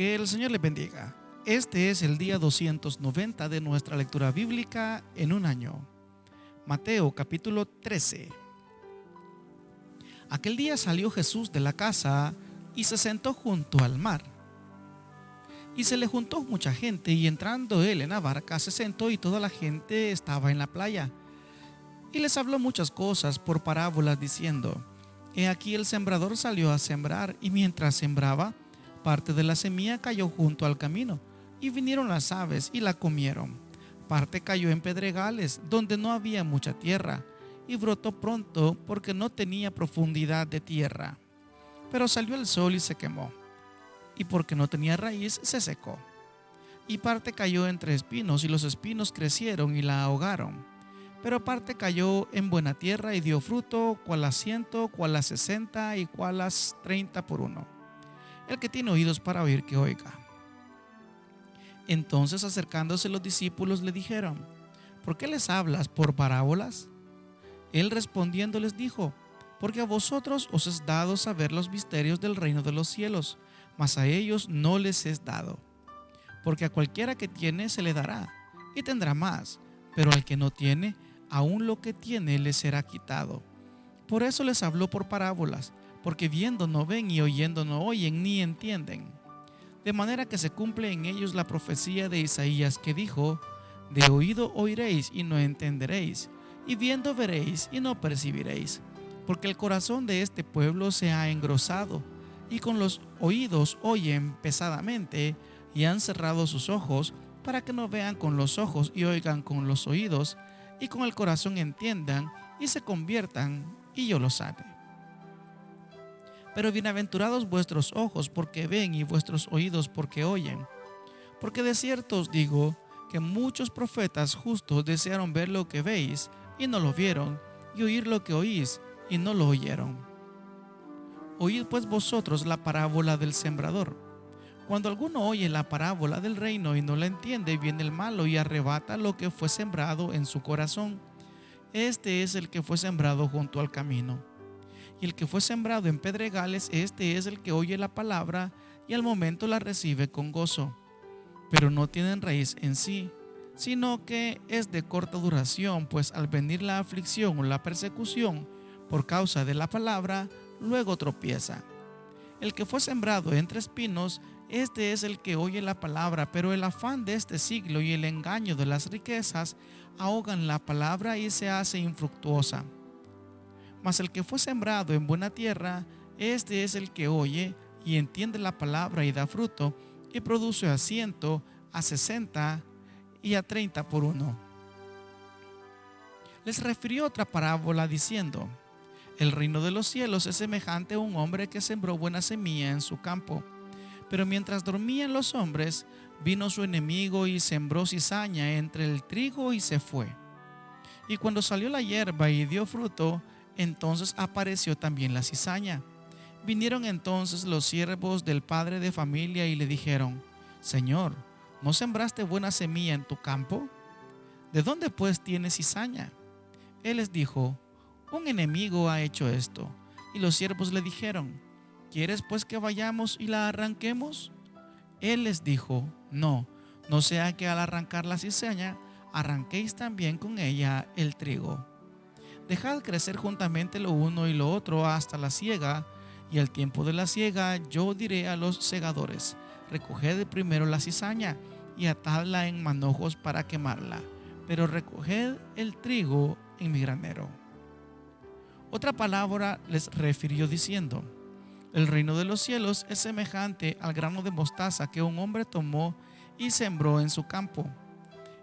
Que el Señor les bendiga. Este es el día 290 de nuestra lectura bíblica en un año. Mateo capítulo 13. Aquel día salió Jesús de la casa y se sentó junto al mar. Y se le juntó mucha gente, y entrando él en la barca se sentó, y toda la gente estaba en la playa. Y les habló muchas cosas por parábolas, diciendo: He aquí el sembrador salió a sembrar, y mientras sembraba, parte de la semilla cayó junto al camino, y vinieron las aves y la comieron. Parte cayó en pedregales, donde no había mucha tierra, y brotó pronto, porque no tenía profundidad de tierra. Pero salió el sol y se quemó, y porque no tenía raíz, se secó. Y parte cayó entre espinos, y los espinos crecieron y la ahogaron. Pero parte cayó en buena tierra y dio fruto, cuál a 100, cuál a 60 y cuál a 30 por uno. El que tiene oídos para oír, que oiga. Entonces, acercándose los discípulos, le dijeron: ¿Por qué les hablas por parábolas? Él respondiendo les dijo: Porque a vosotros os es dado saber los misterios del reino de los cielos, mas a ellos no les es dado. Porque a cualquiera que tiene se le dará, y tendrá más, pero al que no tiene, aún lo que tiene le será quitado. Por eso les habló por parábolas, porque viendo no ven y oyendo no oyen ni entienden. De manera que se cumple en ellos la profecía de Isaías, que dijo: De oído oiréis y no entenderéis, y viendo veréis y no percibiréis, porque el corazón de este pueblo se ha engrosado, y con los oídos oyen pesadamente, y han cerrado sus ojos, para que no vean con los ojos y oigan con los oídos, y con el corazón entiendan y se conviertan, y yo lo sane. Pero bienaventurados vuestros ojos porque ven, y vuestros oídos porque oyen. Porque de cierto os digo que muchos profetas justos desearon ver lo que veis y no lo vieron, y oír lo que oís y no lo oyeron. Oíd pues vosotros la parábola del sembrador. Cuando alguno oye la parábola del reino y no la entiende, viene el malo y arrebata lo que fue sembrado en su corazón. Este es el que fue sembrado junto al camino. Y el que fue sembrado en pedregales, este es el que oye la palabra y al momento la recibe con gozo, pero no tienen raíz en sí, sino que es de corta duración, pues al venir la aflicción o la persecución por causa de la palabra, luego tropieza. El que fue sembrado entre espinos, este es el que oye la palabra, pero el afán de este siglo y el engaño de las riquezas ahogan la palabra y se hace infructuosa. Mas el que fue sembrado en buena tierra, este es el que oye y entiende la palabra y da fruto, y produce a 100, a 60 y a 30 por uno. Les refirió otra parábola diciendo: El reino de los cielos es semejante a un hombre que sembró buena semilla en su campo. Pero mientras dormían los hombres, vino su enemigo y sembró cizaña entre el trigo y se fue. Y cuando salió la hierba y dio fruto, entonces apareció también la cizaña. Vinieron entonces los siervos del padre de familia y le dijeron: Señor, ¿no sembraste buena semilla en tu campo? ¿De dónde pues tienes cizaña? Él les dijo: Un enemigo ha hecho esto. Y los siervos le dijeron: ¿Quieres pues que vayamos y la arranquemos? Él les dijo: No, no sea que al arrancar la cizaña, arranquéis también con ella el trigo. Dejad crecer juntamente lo uno y lo otro hasta la siega, y al tiempo de la siega yo diré a los segadores: Recoged primero la cizaña y atadla en manojos para quemarla, pero recoged el trigo en mi granero. Otra palabra les refirió diciendo: El reino de los cielos es semejante al grano de mostaza que un hombre tomó y sembró en su campo,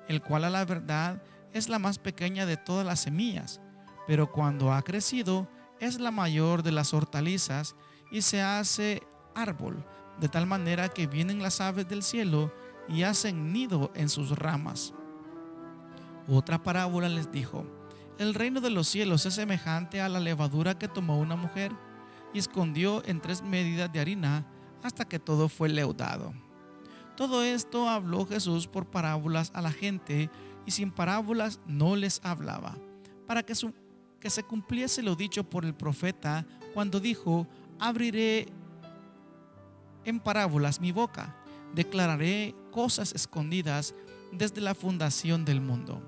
el cual a la verdad es la más pequeña de todas las semillas, pero cuando ha crecido es la mayor de las hortalizas y se hace árbol, de tal manera que vienen las aves del cielo y hacen nido en sus ramas. Otra parábola les dijo: El reino de los cielos es semejante a la levadura que tomó una mujer y escondió en 3 medidas de harina hasta que todo fue leudado. Todo esto habló Jesús por parábolas a la gente, y sin parábolas no les hablaba, para que se cumpliese lo dicho por el profeta cuando dijo: Abriré en parábolas mi boca, declararé cosas escondidas desde la fundación del mundo.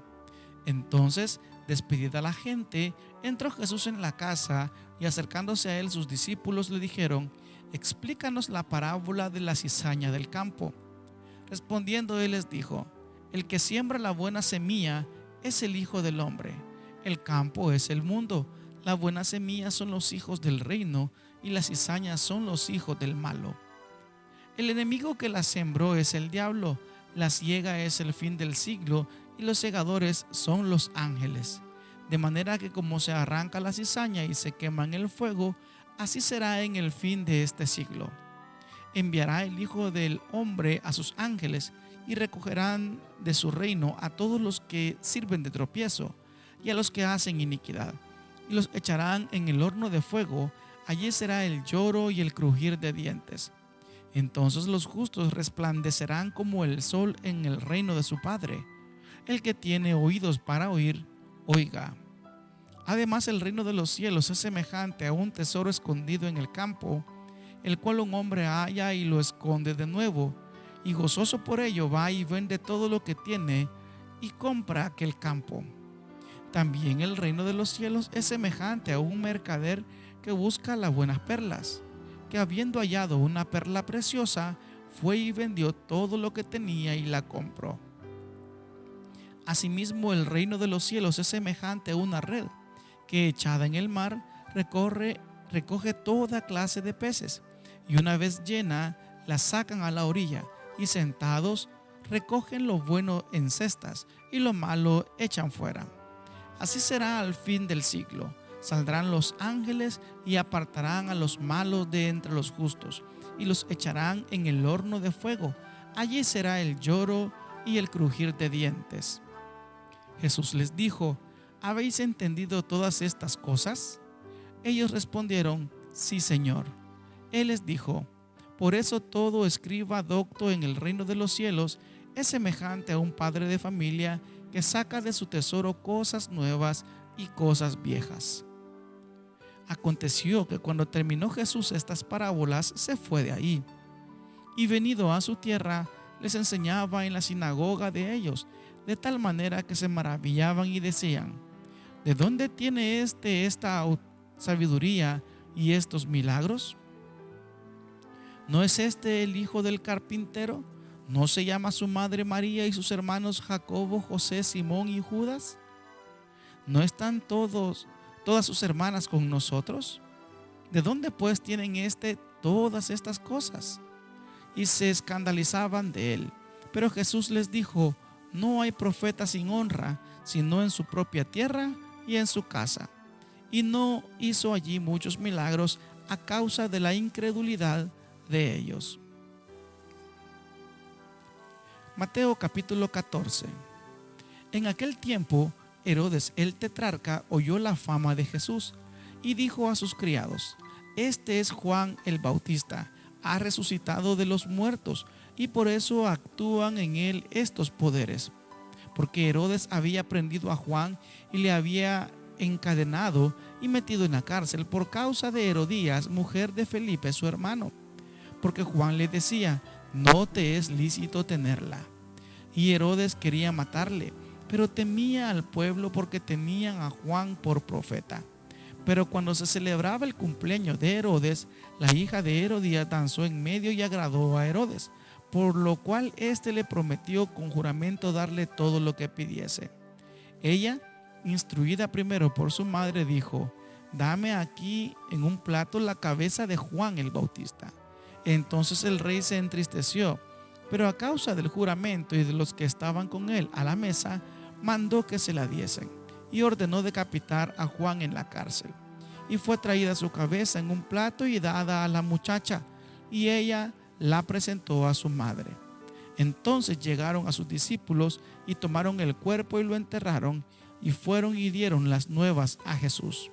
Entonces, despedida la gente, entró Jesús en la casa y acercándose a él sus discípulos le dijeron: explícanos la parábola de la cizaña del campo. Respondiendo él les dijo: el que siembra la buena semilla es el Hijo del Hombre. El campo es el mundo. La buena semilla son los hijos del reino y las cizañas son los hijos del malo. El enemigo que la sembró es el diablo. La siega es el fin del siglo y los segadores son los ángeles. De manera que como se arranca la cizaña y se quema en el fuego, así será en el fin de este siglo. Enviará el Hijo del Hombre a sus ángeles y recogerán de su reino a todos los que sirven de tropiezo y a los que hacen iniquidad, y los echarán en el horno de fuego. Allí será el lloro y el crujir de dientes. Entonces los justos resplandecerán como el sol en el reino de su Padre. El que tiene oídos para oír, oiga. Además, el reino de los cielos es semejante a un tesoro escondido en el campo, el cual un hombre halla y lo esconde de nuevo, y gozoso por ello va y vende todo lo que tiene y compra aquel campo. También el reino de los cielos es semejante a un mercader que busca las buenas perlas, que habiendo hallado una perla preciosa, fue y vendió todo lo que tenía y la compró. Asimismo, el reino de los cielos es semejante a una red que, echada en el mar, recoge toda clase de peces, y una vez llena, la sacan a la orilla, y sentados recogen lo bueno en cestas, y lo malo echan fuera. Así será al fin del siglo. Saldrán los ángeles y apartarán a los malos de entre los justos, y los echarán en el horno de fuego. Allí será el lloro y el crujir de dientes. Jesús les dijo: ¿habéis entendido todas estas cosas? Ellos respondieron: sí, Señor. Él les dijo: por eso todo escriba docto en el reino de los cielos es semejante a un padre de familia que saca de su tesoro cosas nuevas y cosas viejas. Aconteció que cuando terminó Jesús estas parábolas, se fue de ahí, y venido a su tierra, les enseñaba en la sinagoga de ellos, de tal manera que se maravillaban y decían: ¿de dónde tiene esta sabiduría y estos milagros? ¿No es este el hijo del carpintero? ¿No se llama su madre María y sus hermanos Jacobo, José, Simón y Judas? ¿No están todas sus hermanas con nosotros? ¿De dónde pues tienen todas estas cosas? Y se escandalizaban de él. Pero Jesús les dijo: no hay profeta sin honra, sino en su propia tierra y en su casa. Y no hizo allí muchos milagros a causa de la incredulidad de ellos. Mateo capítulo 14. En aquel tiempo, Herodes el tetrarca oyó la fama de Jesús y dijo a sus criados: este es Juan el Bautista, ha resucitado de los muertos, y por eso actúan en él estos poderes. Porque Herodes había prendido a Juan y le había encadenado y metido en la cárcel por causa de Herodías, mujer de Felipe su hermano, porque Juan le decía: no te es lícito tenerla. Y Herodes quería matarle, pero temía al pueblo porque tenían a Juan por profeta. Pero cuando se celebraba el cumpleaños de Herodes, la hija de Herodías danzó en medio y agradó a Herodes, por lo cual éste le prometió con juramento darle todo lo que pidiese. Ella, instruida primero por su madre, dijo: dame aquí en un plato la cabeza de Juan el Bautista. Entonces el rey se entristeció, pero a causa del juramento y de los que estaban con él a la mesa, mandó que se la diesen, y ordenó decapitar a Juan en la cárcel. Y fue traída su cabeza en un plato y dada a la muchacha, y ella la presentó a su madre. Entonces llegaron a sus discípulos y tomaron el cuerpo y lo enterraron, y fueron y dieron las nuevas a Jesús.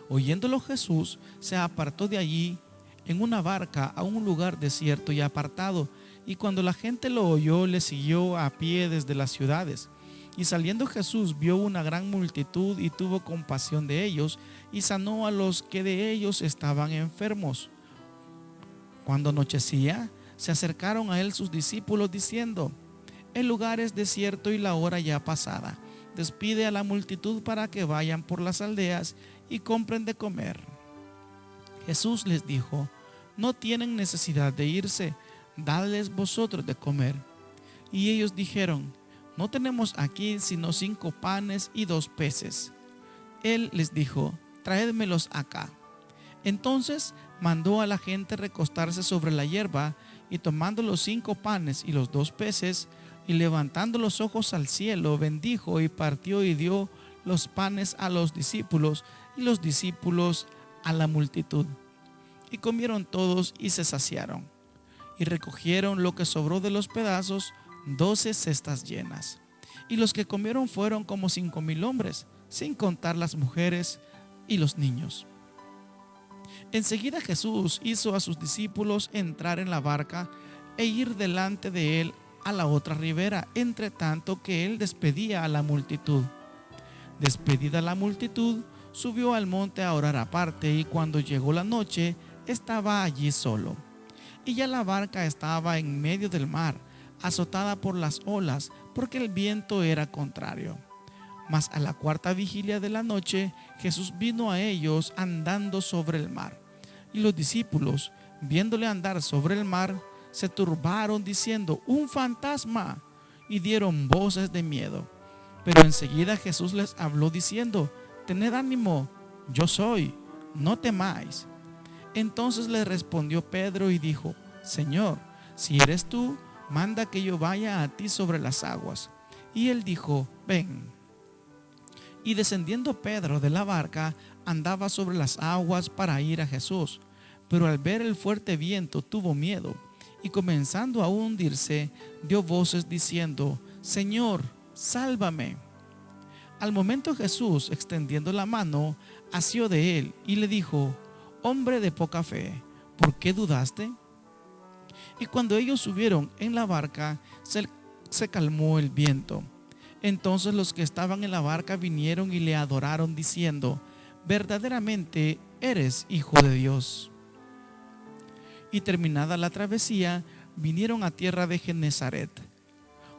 Oyéndolo Jesús, se apartó de allí en una barca a un lugar desierto y apartado, y cuando la gente lo oyó, le siguió a pie desde las ciudades. Y saliendo Jesús vio una gran multitud y tuvo compasión de ellos, y sanó a los que de ellos estaban enfermos. Cuando anochecía, se acercaron a él sus discípulos diciendo: el lugar es desierto y la hora ya pasada. Despide a la multitud para que vayan por las aldeas y compren de comer. Jesús les dijo: no tienen necesidad de irse, dadles vosotros de comer. Y ellos dijeron: no tenemos aquí sino 5 panes y 2 peces. Él les dijo: traédmelos acá. Entonces mandó a la gente recostarse sobre la hierba, y tomando los 5 panes y los 2 peces, y levantando los ojos al cielo, bendijo y partió y dio los panes a los discípulos, y los discípulos a la multitud. Y comieron todos y se saciaron. Y recogieron lo que sobró de los pedazos, 12 cestas llenas. Y los que comieron fueron como 5,000 hombres, sin contar las mujeres y los niños. Enseguida Jesús hizo a sus discípulos entrar en la barca e ir delante de él a la otra ribera, entre tanto que él despedía a la multitud. Despedida la multitud, subió al monte a orar aparte, y cuando llegó la noche, estaba allí solo. Y ya la barca estaba en medio del mar, azotada por las olas, porque el viento era contrario. Mas a la 4ª vigilia de la noche, Jesús vino a ellos andando sobre el mar. Y los discípulos, viéndole andar sobre el mar, se turbaron diciendo: un fantasma, y dieron voces de miedo. Pero enseguida Jesús les habló diciendo: tened ánimo, yo soy, no temáis. Entonces le respondió Pedro y dijo: Señor, si eres tú, manda que yo vaya a ti sobre las aguas. Y él dijo: ven. Y descendiendo Pedro de la barca, andaba sobre las aguas para ir a Jesús. Pero al ver el fuerte viento tuvo miedo, y comenzando a hundirse, dio voces diciendo: Señor, sálvame. Al momento Jesús, extendiendo la mano, asió de él y le dijo: hombre de poca fe, ¿por qué dudaste? Y cuando ellos subieron en la barca, se calmó el viento. Entonces los que estaban en la barca vinieron y le adoraron diciendo: verdaderamente eres Hijo de Dios. Y terminada la travesía, vinieron a tierra de Genezaret.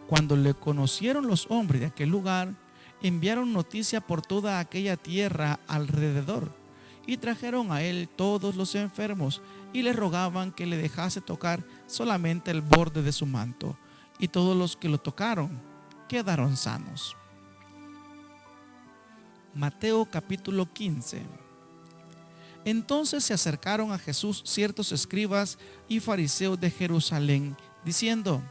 Cuando le conocieron los hombres de aquel lugar, enviaron noticia por toda aquella tierra alrededor, y trajeron a él todos los enfermos, y le rogaban que le dejase tocar solamente el borde de su manto, y todos los que lo tocaron quedaron sanos. Mateo capítulo 15. Entonces se acercaron a Jesús ciertos escribas y fariseos de Jerusalén, diciendo: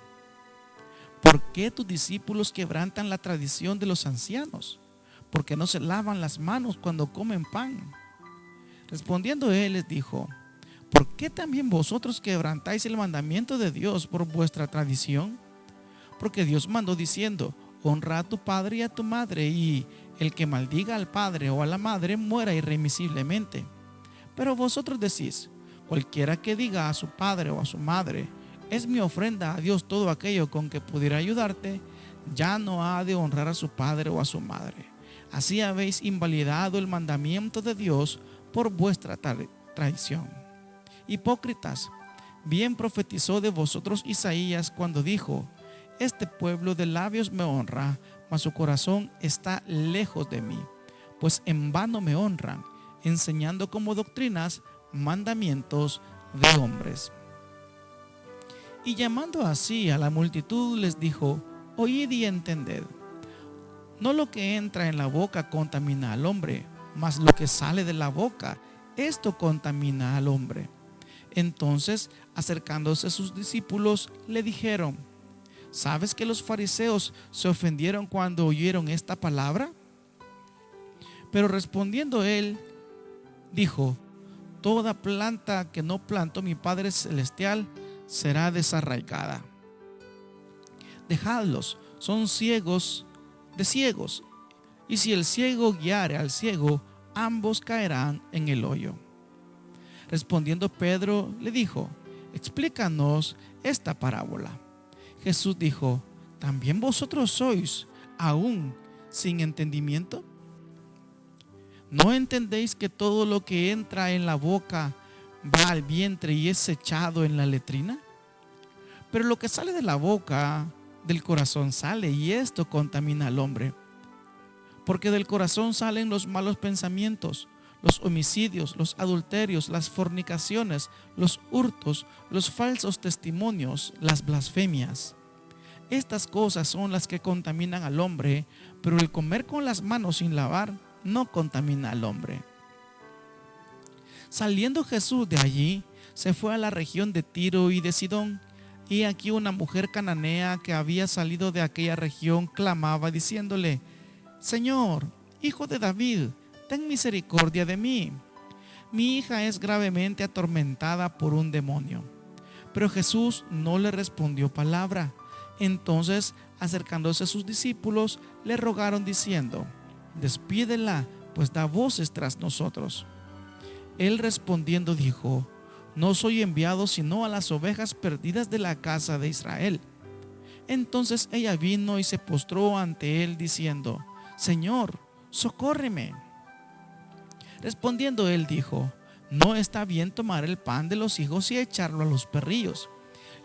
¿por qué tus discípulos quebrantan la tradición de los ancianos? ¿Por qué no se lavan las manos cuando comen pan? Respondiendo él les dijo: ¿por qué también vosotros quebrantáis el mandamiento de Dios por vuestra tradición? Porque Dios mandó diciendo: honra a tu padre y a tu madre, y el que maldiga al padre o a la madre muera irremisiblemente. Pero vosotros decís: cualquiera que diga a su padre o a su madre: es mi ofrenda a Dios todo aquello con que pudiera ayudarte, ya no ha de honrar a su padre o a su madre. Así habéis invalidado el mandamiento de Dios por vuestra traición. Hipócritas, bien profetizó de vosotros Isaías cuando dijo: este pueblo de labios me honra, mas su corazón está lejos de mí, pues en vano me honran, enseñando como doctrinas mandamientos de hombres. Y llamando así a la multitud les dijo: oíd y entended. No lo que entra en la boca contamina al hombre, mas lo que sale de la boca, esto contamina al hombre. Entonces, acercándose a sus discípulos, le dijeron: ¿sabes que los fariseos se ofendieron cuando oyeron esta palabra? Pero respondiendo él, dijo: toda planta que no plantó mi Padre Celestial será desarraigada. Dejadlos, son ciegos de ciegos, y si el ciego guiare al ciego, ambos caerán en el hoyo. Respondiendo Pedro le dijo: explícanos esta parábola. Jesús dijo: ¿también vosotros sois aún sin entendimiento? ¿No entendéis que todo lo que entra en la boca va al vientre y es echado en la letrina? Pero lo que sale de la boca, del corazón sale, y esto contamina al hombre. Porque del corazón salen los malos pensamientos, los homicidios, los adulterios, las fornicaciones, los hurtos, los falsos testimonios, las blasfemias. Estas cosas son las que contaminan al hombre, pero el comer con las manos sin lavar no contamina al hombre. Saliendo Jesús de allí, se fue a la región de Tiro y de Sidón, y aquí una mujer cananea que había salido de aquella región clamaba diciéndole: Señor, hijo de David, ten misericordia de mí. Mi hija es gravemente atormentada por un demonio. Pero Jesús no le respondió palabra. Entonces, acercándose a sus discípulos, le rogaron diciendo: Despídela, pues da voces tras nosotros. Él respondiendo dijo: No soy enviado sino a las ovejas perdidas de la casa de Israel. Entonces ella vino y se postró ante él diciendo: Señor, socórreme. Respondiendo él dijo: No está bien tomar el pan de los hijos y echarlo a los perrillos.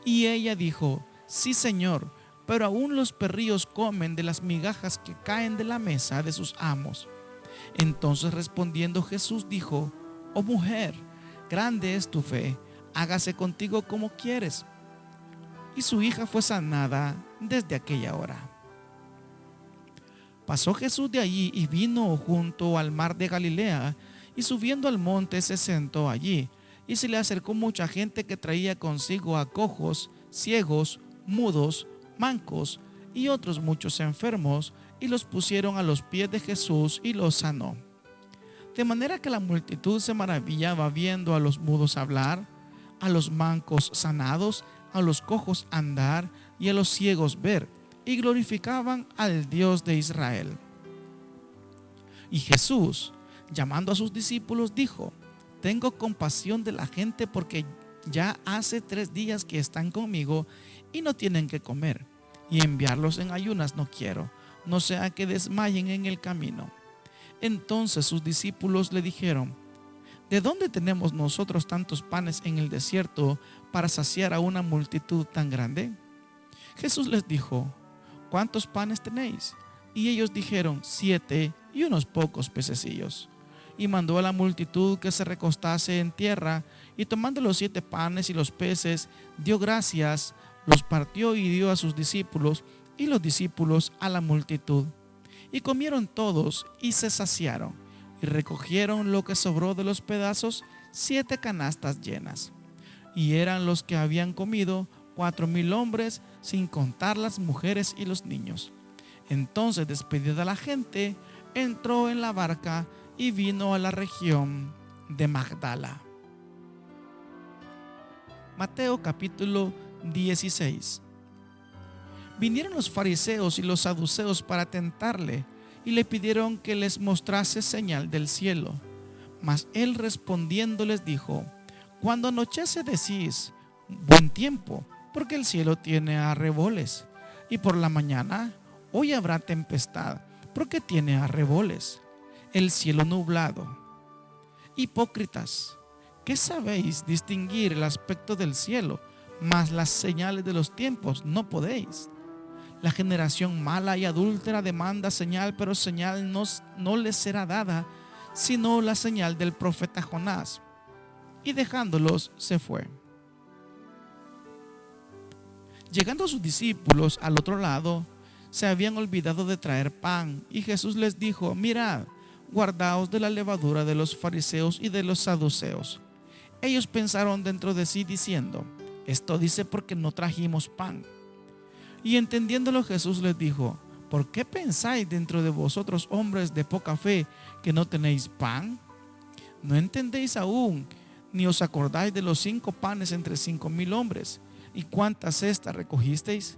Y ella dijo: Sí, Señor, pero aún los perrillos comen de las migajas que caen de la mesa de sus amos. Entonces respondiendo Jesús dijo: Oh mujer, grande es tu fe, hágase contigo como quieres. Y su hija fue sanada desde aquella hora. Pasó Jesús de allí y vino junto al mar de Galilea, y subiendo al monte se sentó allí, y se le acercó mucha gente que traía consigo a cojos, ciegos, mudos, mancos y otros muchos enfermos, y los pusieron a los pies de Jesús y los sanó. De manera que la multitud se maravillaba viendo a los mudos hablar, a los mancos sanados, a los cojos andar y a los ciegos ver, y glorificaban al Dios de Israel. Y Jesús, llamando a sus discípulos, dijo: Tengo compasión de la gente, porque ya hace 3 días que están conmigo y no tienen que comer, y enviarlos en ayunas no quiero, no sea que desmayen en el camino. Entonces sus discípulos le dijeron: ¿De dónde tenemos nosotros tantos panes en el desierto para saciar a una multitud tan grande? Jesús les dijo: ¿Cuántos panes tenéis? Y ellos dijeron: 7 y unos pocos pececillos. Y mandó a la multitud que se recostase en tierra, y tomando los 7 panes y los peces, dio gracias, los partió y dio a sus discípulos, y los discípulos a la multitud. Y comieron todos y se saciaron, y recogieron lo que sobró de los pedazos, 7 canastas llenas. Y eran los que habían comido 4,000 hombres, sin contar las mujeres y los niños. Entonces, despedida la gente, entró en la barca y vino a la región de Magdala. Mateo capítulo 16. Vinieron los fariseos y los saduceos para tentarle, y le pidieron que les mostrase señal del cielo. Mas él respondiendo les dijo: Cuando anochece decís: buen tiempo, porque el cielo tiene arreboles, y por la mañana: hoy habrá tempestad, porque tiene arreboles, el cielo nublado. Hipócritas, ¿qué sabéis distinguir el aspecto del cielo? Mas las señales de los tiempos no podéis. La generación mala y adúltera demanda señal, pero señal no les será dada, sino la señal del profeta Jonás. Y dejándolos se fue. Llegando sus discípulos al otro lado, se habían olvidado de traer pan, y Jesús les dijo: Mirad, guardaos de la levadura de los fariseos y de los saduceos. Ellos pensaron dentro de sí diciendo: Esto dice porque no trajimos pan. Y entendiéndolo Jesús les dijo: ¿Por qué pensáis dentro de vosotros, hombres de poca fe, que no tenéis pan? ¿No entendéis aún, ni os acordáis de los 5 panes entre 5,000 hombres, y cuántas cestas recogisteis?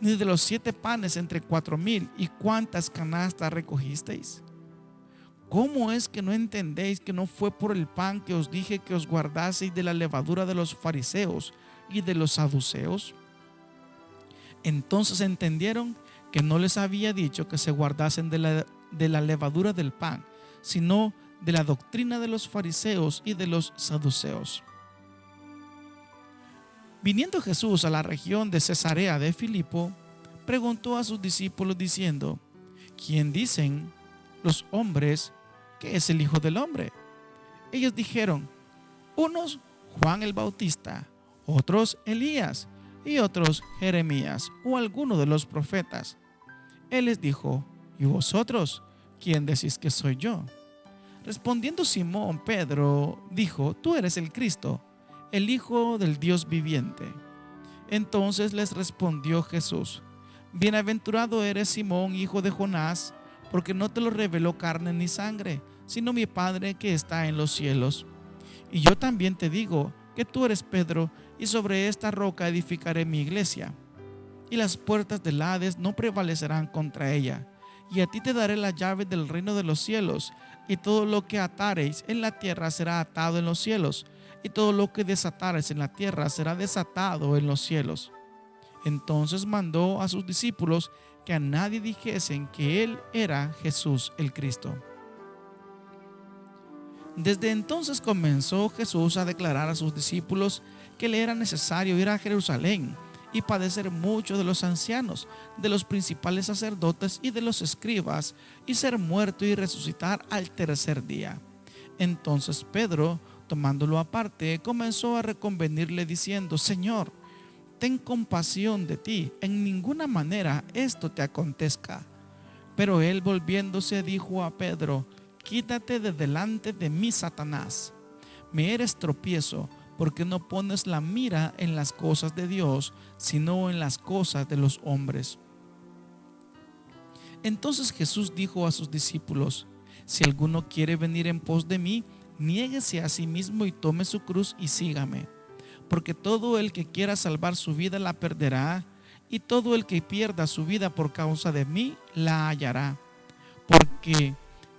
Ni de los 7 panes entre 4,000, y cuántas canastas recogisteis? ¿Cómo es que no entendéis que no fue por el pan que os dije que os guardaseis de la levadura de los fariseos y de los saduceos? Entonces entendieron que no les había dicho que se guardasen de la levadura del pan, sino de la doctrina de los fariseos y de los saduceos. Viniendo Jesús a la región de Cesarea de Filipo, preguntó a sus discípulos diciendo: ¿Quién dicen los hombres que es el Hijo del Hombre? Ellos dijeron: unos Juan el Bautista, otros Elías, y otros Jeremías o alguno de los profetas. Él les dijo: ¿y vosotros quién decís que soy yo? Respondiendo Simón Pedro dijo: tú eres el Cristo, el Hijo del Dios viviente. Entonces les respondió Jesús: bienaventurado eres Simón, hijo de Jonás, porque no te lo reveló carne ni sangre, sino mi Padre que está en los cielos. Y yo también te digo que tú eres Pedro, y sobre esta roca edificaré mi iglesia, y las puertas del Hades no prevalecerán contra ella. Y a ti te daré la llave del reino de los cielos, y todo lo que atareis en la tierra será atado en los cielos, y todo lo que desatareis en la tierra será desatado en los cielos. Entonces mandó a sus discípulos que a nadie dijesen que él era Jesús el Cristo. Desde entonces comenzó Jesús a declarar a sus discípulos que le era necesario ir a Jerusalén y padecer mucho de los ancianos, de los principales sacerdotes y de los escribas, y ser muerto y resucitar al tercer día. Entonces Pedro, tomándolo aparte, comenzó a reconvenirle diciendo: Señor, ten compasión de ti, en ninguna manera esto te acontezca. Pero él, volviéndose, dijo a Pedro: quítate de delante de mí, Satanás. Me eres tropiezo, porque no pones la mira en las cosas de Dios, sino en las cosas de los hombres. Entonces Jesús dijo a sus discípulos: si alguno quiere venir en pos de mí, niéguese a sí mismo y tome su cruz y sígame. Porque todo el que quiera salvar su vida la perderá, y todo el que pierda su vida por causa de mí la hallará. Porque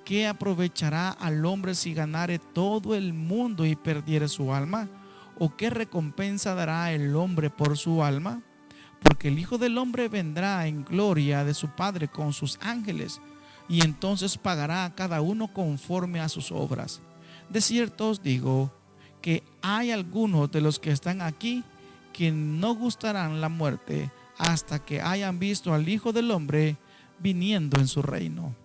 ¿qué aprovechará al hombre si ganare todo el mundo y perdiere su alma? ¿O qué recompensa dará el hombre por su alma? Porque el Hijo del Hombre vendrá en gloria de su Padre con sus ángeles, y entonces pagará a cada uno conforme a sus obras. De cierto os digo que hay algunos de los que están aquí que no gustarán la muerte hasta que hayan visto al Hijo del Hombre viniendo en su reino.